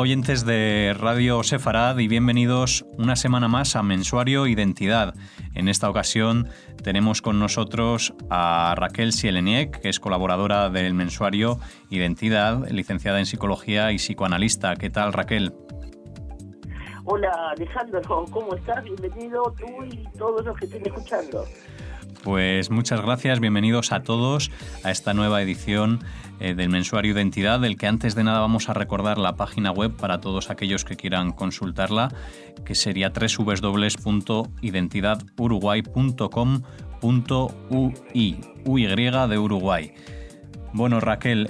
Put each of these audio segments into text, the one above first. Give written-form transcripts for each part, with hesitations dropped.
oyentes de Radio Sefarad y bienvenidos una semana más a Mensuario Identidad. En esta ocasión tenemos con nosotros a Raquel Sieleniek, que es colaboradora del Mensuario Identidad, licenciada en Psicología y psicoanalista. ¿Qué tal, Raquel? Hola, Alejandro, ¿cómo estás? Bienvenido tú y todos los que estén escuchando. Pues muchas gracias, bienvenidos a todos a esta nueva edición del Mensuario Identidad, del que antes de nada vamos a recordar la página web para todos aquellos que quieran consultarla, que sería www.identidaduruguay.com.uy, UY de Uruguay. Bueno, Raquel,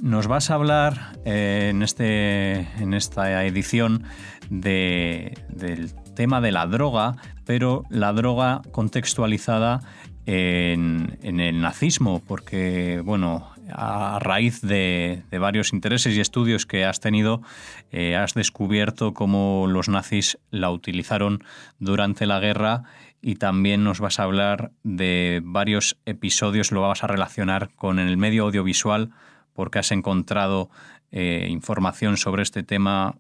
nos vas a hablar en esta edición del tema de la droga, pero la droga contextualizada en el nazismo, porque, bueno, a raíz de varios intereses y estudios que has tenido, has descubierto cómo los nazis la utilizaron durante la guerra y también nos vas a hablar de varios episodios, lo vas a relacionar con el medio audiovisual porque has encontrado información sobre este tema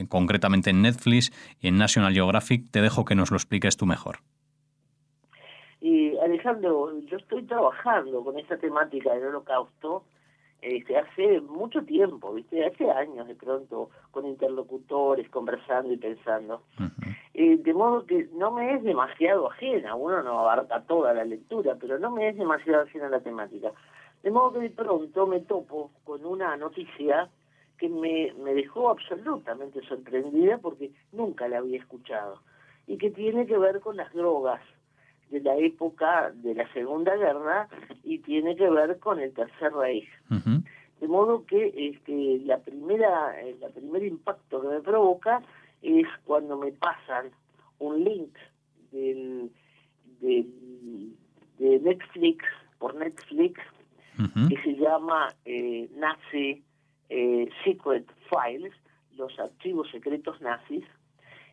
concretamente en Netflix y en National Geographic. Te dejo que nos lo expliques tú mejor. Alejandro, yo estoy trabajando con esta temática del Holocausto hace mucho tiempo, hace años de pronto, con interlocutores, conversando y pensando. Uh-huh. De modo que no me es demasiado ajena, uno no abarca toda la lectura, pero no me es demasiado ajena la temática. De modo que de pronto me topo con una noticia que me dejó absolutamente sorprendida porque nunca la había escuchado, y que tiene que ver con las drogas de la época de la Segunda Guerra y tiene que ver con el Tercer Reich. Uh-huh. De modo que el primer impacto que me provoca es cuando me pasan un link de Netflix, por Netflix, uh-huh, que se llama Nazi Secret Files, los archivos secretos nazis.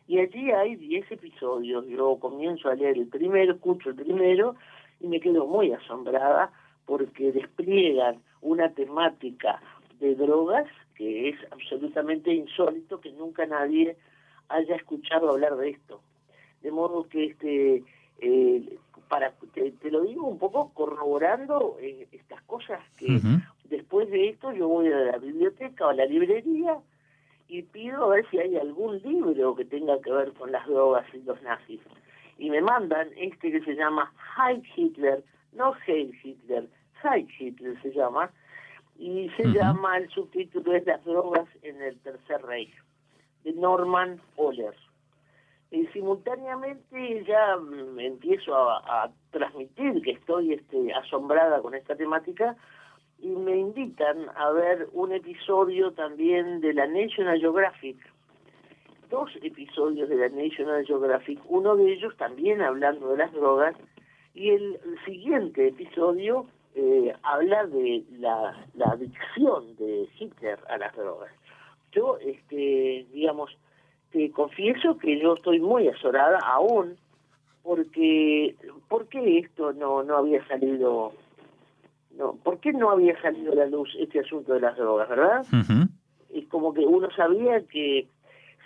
Y allí hay 10 episodios. Yo comienzo a leer escucho el primero y me quedo muy asombrada porque despliegan una temática de drogas que es absolutamente insólito, que nunca nadie haya escuchado hablar de esto. De modo que te lo digo un poco corroborando estas cosas que uh-huh, después de esto yo voy a la biblioteca o a la librería y pido a ver si hay algún libro que tenga que ver con las drogas y los nazis. Y me mandan que se llama Heil Hitler, no Heil Hitler, Heil Hitler se llama, y se uh-huh, llama, el subtítulo es Las drogas en el Tercer Reich, de Norman Ohler. Y simultáneamente ya empiezo a transmitir que estoy asombrada con esta temática, y me invitan a ver un episodio también de la National Geographic, 2 episodios de la National Geographic, uno de ellos también hablando de las drogas, y el siguiente episodio habla de la adicción de Hitler a las drogas. Yo, te confieso que yo estoy muy azorada aún, porque ¿por qué esto no había salido? No, ¿por qué no había salido a la luz este asunto de las drogas, verdad? Uh-huh. Es como que uno sabía que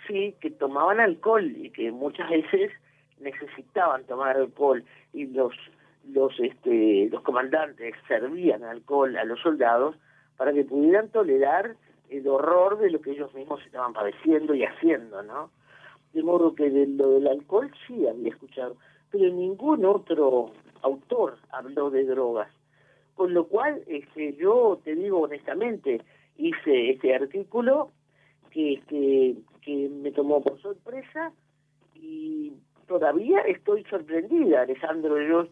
sí, que tomaban alcohol y que muchas veces necesitaban tomar alcohol, y los comandantes servían alcohol a los soldados para que pudieran tolerar el horror de lo que ellos mismos estaban padeciendo y haciendo, ¿no? De modo que de lo del alcohol sí había escuchado, pero ningún otro autor habló de drogas. Con lo cual, yo te digo honestamente, hice este artículo que me tomó por sorpresa y todavía estoy sorprendida, Alejandro. Yo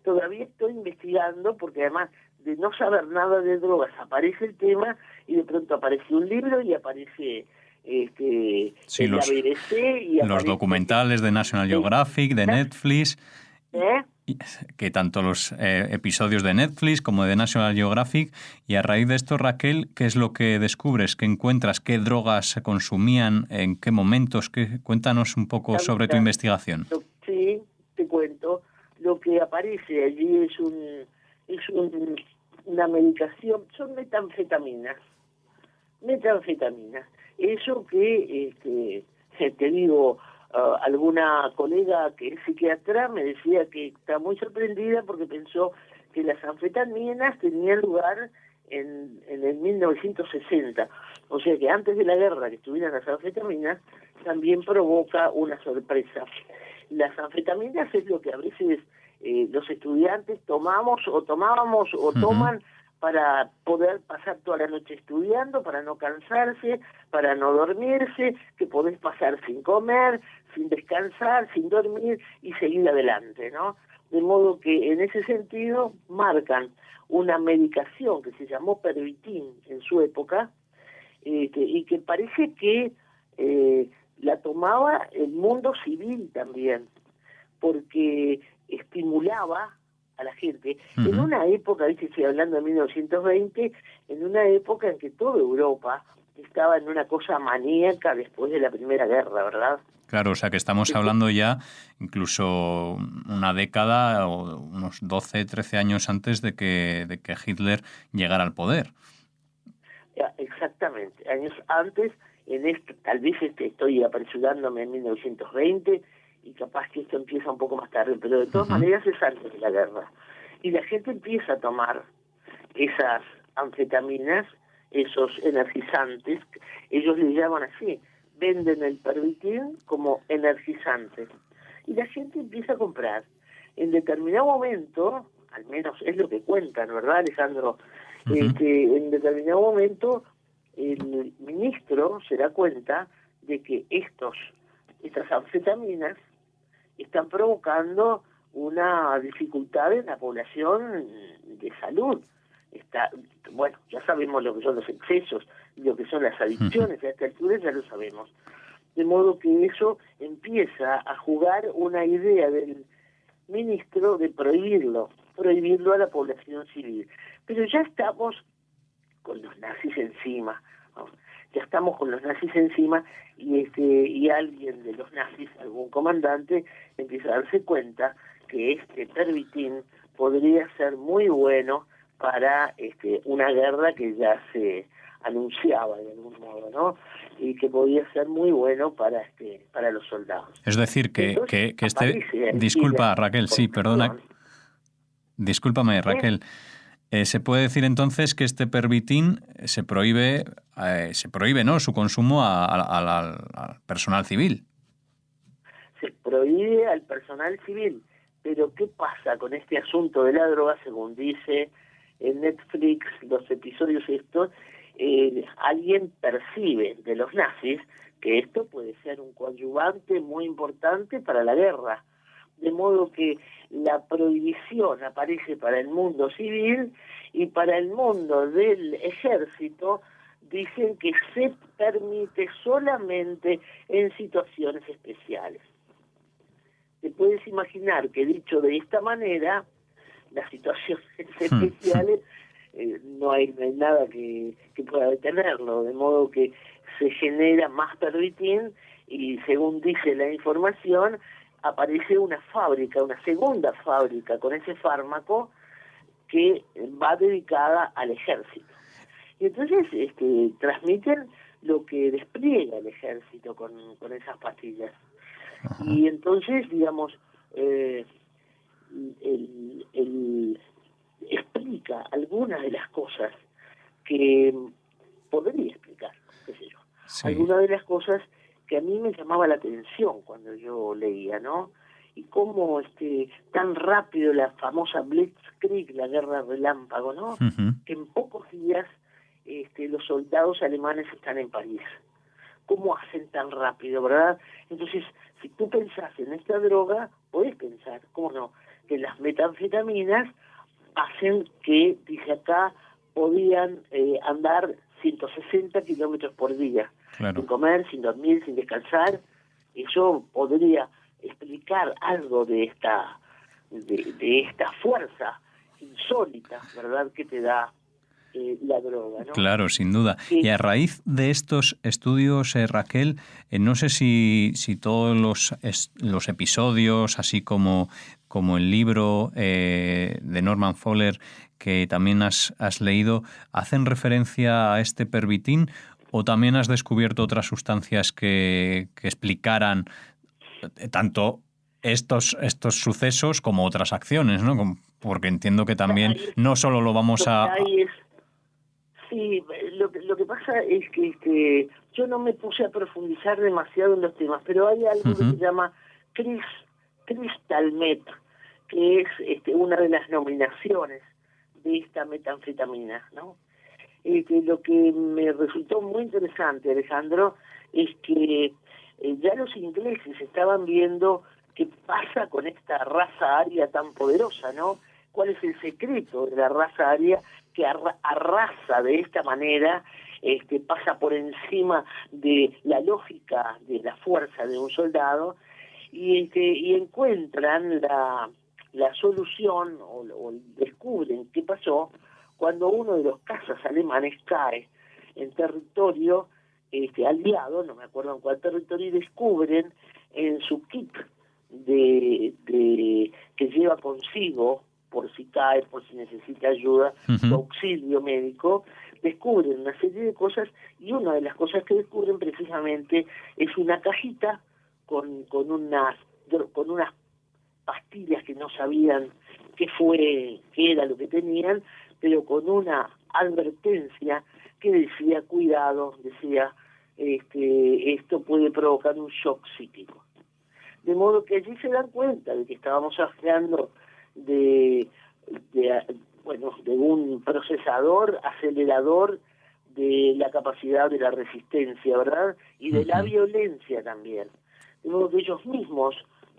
todavía estoy investigando porque además de no saber nada de drogas aparece el tema y de pronto aparece un libro y aparece sí, la BBC y los documentales de National Geographic, de Netflix. Que tanto los episodios de Netflix como de National Geographic. Y a raíz de esto, Raquel, ¿qué es lo que descubres? ¿Qué encuentras? ¿Qué drogas se consumían? ¿En qué momentos? Cuéntanos un poco sobre tu investigación. Sí, te cuento. Lo que aparece allí es una medicación, son metanfetaminas. Eso que, te digo, alguna colega que es psiquiatra me decía que está muy sorprendida porque pensó que las anfetaminas tenían lugar en el 1960. O sea que antes de la guerra que estuvieran las anfetaminas, también provoca una sorpresa. Las anfetaminas es lo que a veces los estudiantes tomábamos o toman para poder pasar toda la noche estudiando, para no cansarse, para no dormirse, que podés pasar sin comer, sin descansar, sin dormir y seguir adelante, ¿no? De modo que en ese sentido marcan una medicación que se llamó Pervitin en su época, y que parece que la tomaba el mundo civil también, porque estimulaba a la gente. En una época, ¿viste? Estoy hablando de 1920, en una época en que toda Europa estaba en una cosa maníaca después de la Primera Guerra, ¿verdad? Claro, o sea que estamos hablando ya incluso una década o unos 12, 13 años antes de que Hitler llegara al poder. Exactamente, años antes, en esto, tal vez estoy apresurándome en 1920 y capaz que esto empieza un poco más tarde, pero de todas maneras es antes de la guerra. Y la gente empieza a tomar esas anfetaminas, esos energizantes, ellos le llaman así, venden el Pervitin como energizante. Y la gente empieza a comprar. En determinado momento, al menos es lo que cuentan, ¿verdad, Alejandro? En determinado momento el ministro se da cuenta de que estas anfetaminas están provocando una dificultad en la población de salud. Bueno, ya sabemos lo que son los excesos, lo que son las adicciones, a esta altura ya lo sabemos. De modo que eso empieza a jugar una idea del ministro de prohibirlo a la población civil. Pero ya estamos con los nazis encima, ¿no? Ya estamos con los nazis encima y alguien de los nazis, algún comandante, empieza a darse cuenta que este Pervitin podría ser muy bueno para una guerra que ya se anunciaba de algún modo, ¿no? Y que podía ser muy bueno para los soldados. Es decir, que disculpa, Raquel, sí, perdona. Discúlpame, Raquel. ¿Se puede decir entonces que este Pervitin se prohíbe, ¿no?, su consumo al personal civil? Se prohíbe al personal civil, pero ¿qué pasa con este asunto de la droga? Según dice en Netflix, los episodios estos, alguien percibe de los nazis que esto puede ser un coadyuvante muy importante para la guerra. De modo que la prohibición aparece para el mundo civil y para el mundo del ejército dicen que se permite solamente en situaciones especiales. Te puedes imaginar que dicho de esta manera, las situaciones especiales no hay nada que pueda detenerlo, de modo que se genera más Pervitin y según dice la información, aparece una segunda fábrica con ese fármaco que va dedicada al ejército. Y entonces transmiten lo que despliega el ejército con esas pastillas. Y entonces, digamos, explica algunas de las cosas que podría explicar, qué sé yo. Sí. Algunas de las cosas que a mí me llamaba la atención cuando yo leía, ¿no? Y cómo tan rápido la famosa Blitzkrieg, la guerra relámpago, ¿no? Que en pocos días los soldados alemanes están en París. ¿Cómo hacen tan rápido, verdad? Entonces, si tú pensás en esta droga, podés pensar, ¿cómo no?, que las metanfetaminas hacen que, dice acá, podían andar 160 kilómetros por día, claro, sin comer, sin dormir, sin descansar. Eso podría explicar algo de esta fuerza insólita, ¿verdad?, que te da la droga, ¿no? Claro, sin duda. Sí. Y a raíz de estos estudios, Raquel, no sé si todos los episodios, así como el libro de Norman Fowler que también has leído, hacen referencia a este Pervitin ¿O también has descubierto otras sustancias que explicaran tanto estos sucesos como otras acciones, ¿no? Porque entiendo que también Ahí no solo lo vamos lo que a... hay es, sí, lo que pasa es que yo no me puse a profundizar demasiado en los temas, pero hay algo que se llama Crystal Meth, que es una de las nominaciones de esta metanfetamina, ¿no? Lo que me resultó muy interesante, Alejandro, es que ya los ingleses estaban viendo qué pasa con esta raza aria tan poderosa, ¿no? ¿Cuál es el secreto de la raza aria que arrasa de esta manera, pasa por encima de la lógica de la fuerza de un soldado y encuentran la solución o descubren qué pasó cuando uno de los cazas alemanes cae en territorio aliado, no me acuerdo en cuál territorio, y descubren en su kit que lleva consigo, por si cae, por si necesita ayuda, su auxilio médico, descubren una serie de cosas, y una de las cosas que descubren precisamente es una cajita con unas pastillas que no sabían qué era lo que tenían, pero con una advertencia que decía, cuidado, decía, esto puede provocar un shock psíquico. De modo que allí se dan cuenta de que estábamos hablando de un procesador, acelerador de la capacidad de la resistencia, ¿verdad? Y de la violencia también. De modo que ellos mismos,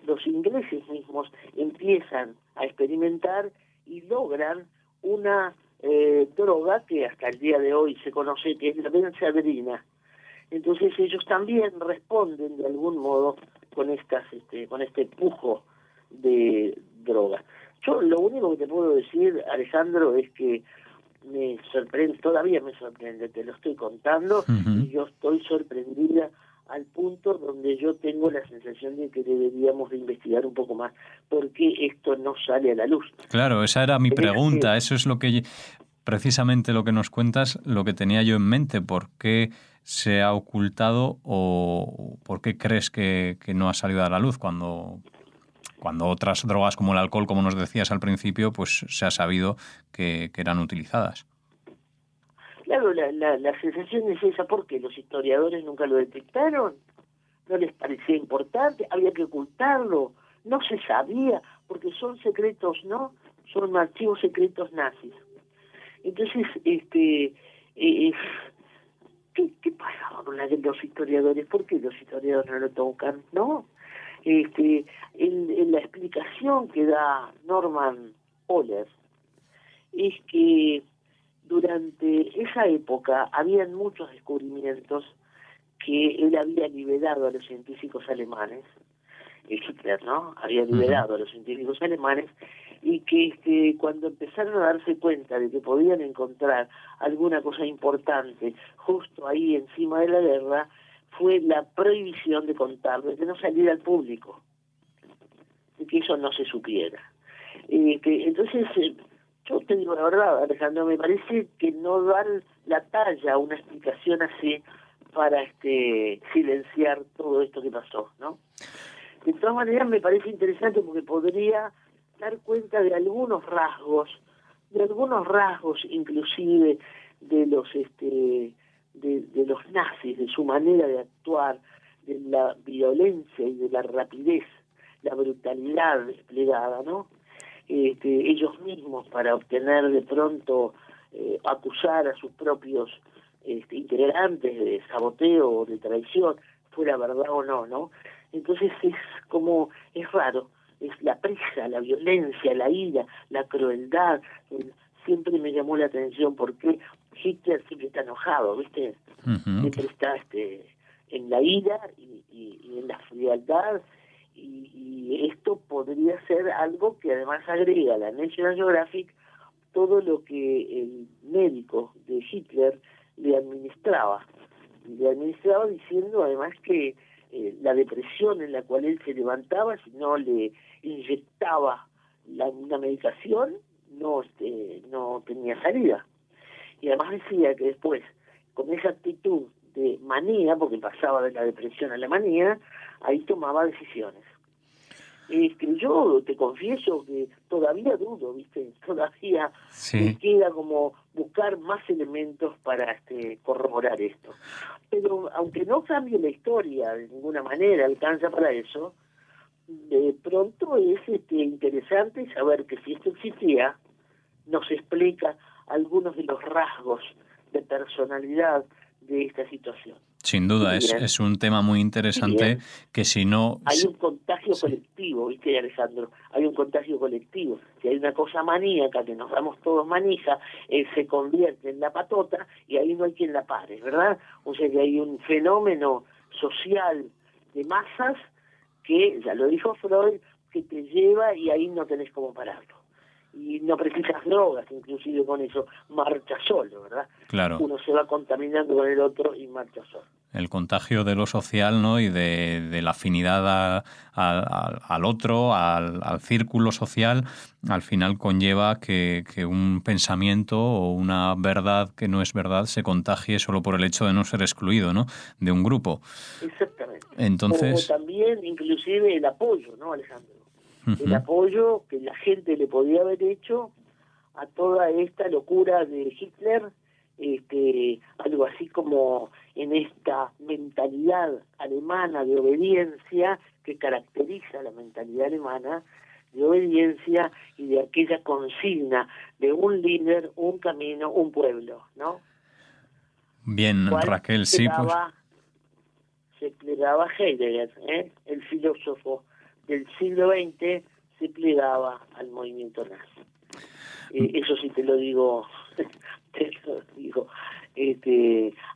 los ingleses mismos, empiezan a experimentar y logran una droga que hasta el día de hoy se conoce, que es la benzedrina. Entonces ellos también responden de algún modo con este pujo de droga. Yo lo único que te puedo decir, Alejandro, es que todavía me sorprende, te lo estoy contando, y yo estoy sorprendida al punto donde yo tengo la sensación de que deberíamos de investigar un poco más por qué esto no sale a la luz. Claro, esa era mi pregunta. Eso es precisamente lo que nos cuentas, lo que tenía yo en mente. ¿Por qué se ha ocultado o por qué crees que no ha salido a la luz cuando otras drogas como el alcohol, como nos decías al principio, pues se ha sabido que eran utilizadas? Claro, la sensación es esa, porque los historiadores nunca lo detectaron, no les parecía importante, había que ocultarlo, no se sabía, porque son secretos, ¿no? Son archivos secretos nazis. Entonces, ¿qué pasaba con los historiadores? ¿Por qué los historiadores no lo tocan? ¿No? En la explicación que da Norman Ohler es que durante esa época habían muchos descubrimientos que él había liberado a los científicos alemanes, Hitler, ¿no? Había liberado a los científicos alemanes, y que cuando empezaron a darse cuenta de que podían encontrar alguna cosa importante justo ahí encima de la guerra, fue la prohibición de contarlo, de que no saliera al público, de que eso no se supiera. Entonces, yo te digo la verdad, Alejandro, me parece que no dan la talla a una explicación así para silenciar todo esto que pasó, ¿no? De todas maneras me parece interesante porque podría dar cuenta de algunos rasgos inclusive de los nazis, de su manera de actuar, de la violencia y de la rapidez, la brutalidad desplegada, ¿no? Ellos mismos, para obtener de pronto, acusar a sus propios integrantes de saboteo o de traición, fuera verdad o no, ¿no? Entonces es raro, es la prisa, la violencia, la ira, la crueldad. Siempre me llamó la atención porque Hitler siempre está enojado, ¿viste? Siempre está en la ira y en la frialdad, y esto podría ser algo que además agrega a la National Geographic todo lo que el médico de Hitler le administraba diciendo además que la depresión en la cual él se levantaba, si no le inyectaba una medicación, no tenía salida. Y además decía que después, con esa actitud manía, porque pasaba de la depresión a la manía, ahí tomaba decisiones. Yo te confieso que todavía dudo, ¿viste? Todavía me queda como buscar más elementos para corroborar esto. Pero aunque no cambie la historia de ninguna manera, alcanza para eso, de pronto es interesante saber que si esto existía, nos explica algunos de los rasgos de personalidad de esta situación. Sin duda, es un tema muy interesante que si no... Hay un contagio colectivo, ¿viste, Alejandro? Hay un contagio colectivo. Si hay una cosa maníaca, que nos damos todos manija, se convierte en la patota y ahí no hay quien la pare, ¿verdad? O sea que hay un fenómeno social de masas que, ya lo dijo Freud, que te lleva y ahí no tenés cómo pararlo. Y no precisas drogas, inclusive con eso, marcha solo, ¿verdad? Claro. Uno se va contaminando con el otro y marcha solo. El contagio de lo social, ¿no? Y de la afinidad al otro, al círculo social, al final conlleva que un pensamiento o una verdad que no es verdad se contagie solo por el hecho de no ser excluido, ¿no? De un grupo. Exactamente. Entonces... O también, inclusive, el apoyo, ¿no, Alejandro? El apoyo que la gente le podía haber hecho a toda esta locura de Hitler, algo así como en esta mentalidad alemana de obediencia que caracteriza la mentalidad alemana, de obediencia y de aquella consigna de un líder, un camino, un pueblo, ¿no? Bien, Raquel, sí, pues... Se plegaba Heidegger, el filósofo del siglo XX, se plegaba al movimiento nazi. Eso sí te lo digo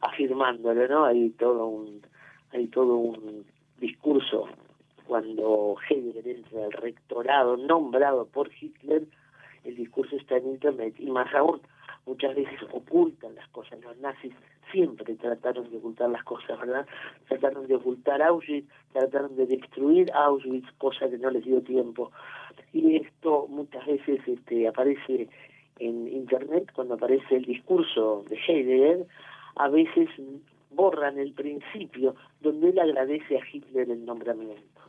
afirmándolo, ¿no? Hay todo un discurso cuando Heidegger entra al rectorado nombrado por Hitler. El discurso está en internet y más aún muchas veces ocultan las cosas. Los nazis siempre trataron de ocultar las cosas, ¿verdad? Trataron de ocultar Auschwitz, trataron de destruir Auschwitz, cosa que no les dio tiempo. Y esto muchas veces aparece en internet, cuando aparece el discurso de Heidegger, a veces borran el principio donde él agradece a Hitler el nombramiento.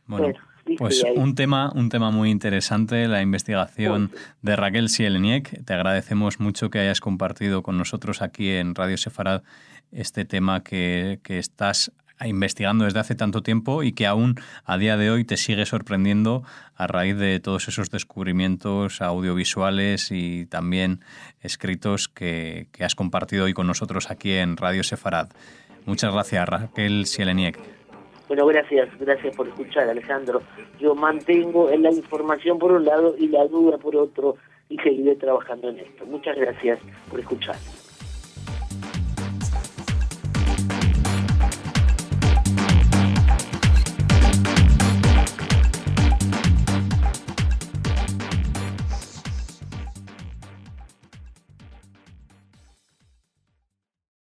Bueno, pues un tema muy interesante, la investigación de Raquel Sieleniek. Te agradecemos mucho que hayas compartido con nosotros aquí en Radio Sefarad este tema que estás investigando desde hace tanto tiempo y que aún a día de hoy te sigue sorprendiendo a raíz de todos esos descubrimientos audiovisuales y también escritos que has compartido hoy con nosotros aquí en Radio Sefarad. Muchas gracias, Raquel Sieleniek. Bueno, gracias por escuchar, Alejandro. Yo mantengo la información por un lado y la duda por otro y seguiré trabajando en esto. Muchas gracias por escuchar.